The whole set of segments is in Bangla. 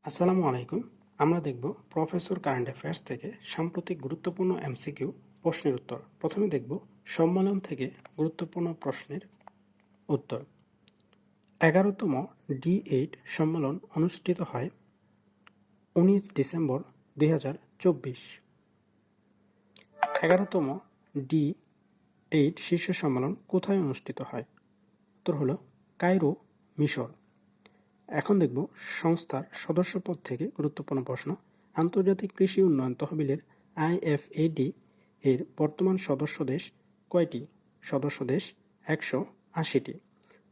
আসসালামু আলাইকুম। আমরা দেখব প্রফেসর কারেন্ট অ্যাফেয়ার্স থেকে সাম্প্রতিক গুরুত্বপূর্ণ এমসিকিউ প্রশ্নের উত্তর। প্রথমে দেখব সম্মেলন থেকে গুরুত্বপূর্ণ প্রশ্নের উত্তর। 11তম D8 সম্মেলন অনুষ্ঠিত হয় 19 ডিসেম্বর 2024। 11তম D8 শীর্ষ সম্মেলন কোথায় অনুষ্ঠিত হয়? উত্তর হলো কায়রো, মিশর। এখন দেখব সংস্থার সদস্যপদ থেকে গুরুত্বপূর্ণ প্রশ্ন। আন্তর্জাতিক কৃষি উন্নয়ন তহবিলের IFAD এর বর্তমান সদস্য দেশ কয়টি? সদস্য দেশ 180টি।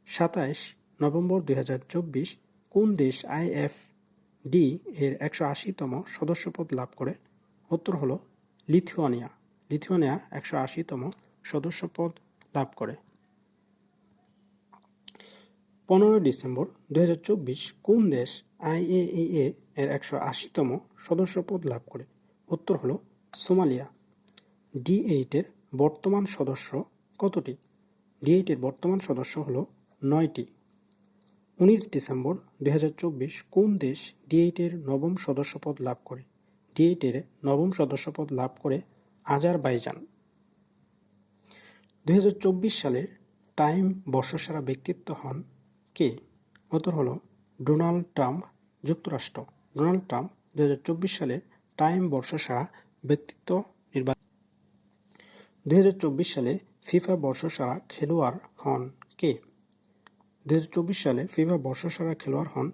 27 নভেম্বর 2024 কোন দেশ IFD এর 180তম সদস্যপদ লাভ করে? উত্তর হলো লিথুয়ানিয়া। লিথুয়ানিয়া 180তম সদস্যপদ লাভ করে। 15 ডিসেম্বর 2024 কোন দেশ IAEA এর 180তম সদস্যপদ লাভ করে? উত্তর হলো সোমালিয়া। D8 এর বর্তমান সদস্য কতটি? D8 এর বর্তমান সদস্য হলো 9টি। 19 ডিসেম্বর 2024 কোন দেশ D8 এর নবম সদস্যপদ লাভ করে? D8 এর নবম সদস্যপদ লাভ করে আজারবাইজান। 2024 সালের টাইম বর্ষসেরা ব্যক্তিত্ব হন কে? উত্তর হলো ডোনাল্ড ট্রাম্প, যুক্তরাষ্ট্র। ডোনাল্ড ট্রাম্প 2024 সালে টাইম বর্ষসেরা ব্যক্তিত্ব নির্বাচিত। 2024 সালে ফিফা বর্ষসেরা খেলোয়াড় হন কে? 2024 সালে ফিফা বর্ষসেরা খেলোয়াড় হন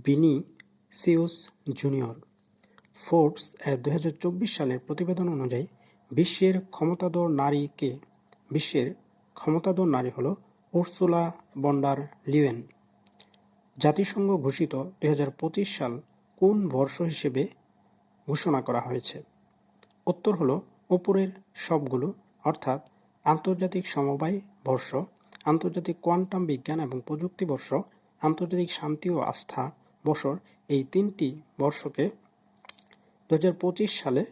ভিনিসিউস জুনিয়র। ফোর্বস এর 2024 সালের প্রতিবেদন অনুযায়ী বিশ্বের ক্ষমতাধর নারী কে? বিশ্বের ক্ষমতাধর নারী হল উর্সুলা ভন ডার লিয়েন। জাতিসংঘ ঘোষিত 2025 সাল কোন বর্ষ হিসেবে ঘোষণা করা হয়েছে? উত্তর হলো উপরের সবগুলো, অর্থাৎ আন্তর্জাতিক সমবায় বর্ষ, আন্তর্জাতিক কোয়ান্টাম বিজ্ঞান এবং প্রযুক্তি বর্ষ, আন্তর্জাতিক শান্তি ও আস্থা বছর। এই তিনটি বর্ষকে 2025 সালে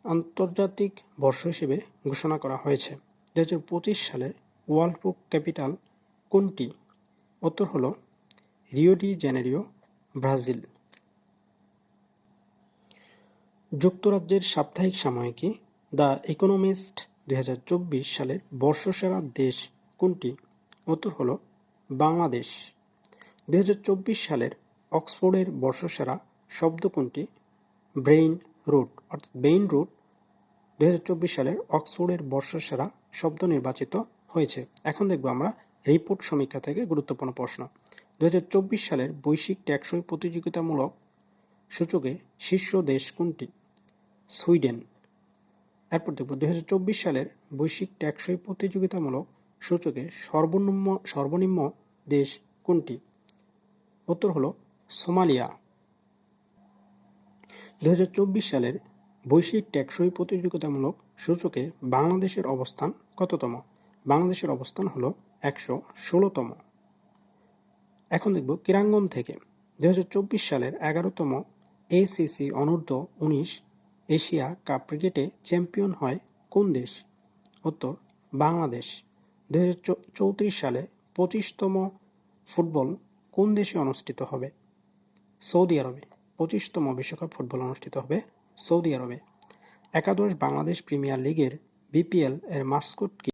আন্তর্জাতিক বর্ষ হিসেবে ঘোষণা করা হয়েছে। 2025 সালে ওয়ার্ল্ড বুক ক্যাপিটাল কোনটি? উত্তর হলো রিও ডি জেনেরিও, ব্রাজিল। যুক্তরাজ্যের সাপ্তাহিক সাময়িকী দ্য ইকোনমিস্ট 2024 সালের বর্ষসেরা দেশ কোনটি? উত্তর হলো বাংলাদেশ। 2024 সালের অক্সফোর্ডের বর্ষসেরা শব্দ কোনটি? ব্রেইন রুট, অর্থাৎ ব্রেইন রুট 2024 সালের অক্সফোর্ডের বর্ষসেরা শব্দ নির্বাচিত হয়েছে। এখন দেখব আমরা রিপোর্ট সমীক্ষা থেকে গুরুত্বপূর্ণ প্রশ্ন। 2024 সালের বৈশ্বিক টেকসই প্রতিযোগিতামূলক সূচকে শীর্ষ দেশ কোনটি? সুইডেন। এরপর দেখব 2024 সালের বৈশ্বিক টেকসই প্রতিযোগিতামূলক সূচকে সর্বনিম্ন দেশ কোনটি? উত্তর হলো সোমালিয়া। 2024 সালের বৈশ্বিক টেকসই প্রতিযোগিতামূলক সূচকে বাংলাদেশের অবস্থান কততম? বাংলাদেশের অবস্থান হলো 116তম। এখন দেখব ক্রীড়াঙ্গন থেকে 2024 সালের 11তম ACC অনূর্ধ্ব-19 এশিয়া কাপ ক্রিকেটে চ্যাম্পিয়ন হয় কোন দেশ? উত্তর বাংলাদেশ। 2034 সালে 25তম ফুটবল কোন দেশে অনুষ্ঠিত হবে? সৌদি আরবে। 25তম বিশ্বকাপ ফুটবল অনুষ্ঠিত হবে সৌদি আরবে। একাদশ বাংলাদেশ প্রিমিয়ার লিগের BPL এর মাস্কট কি?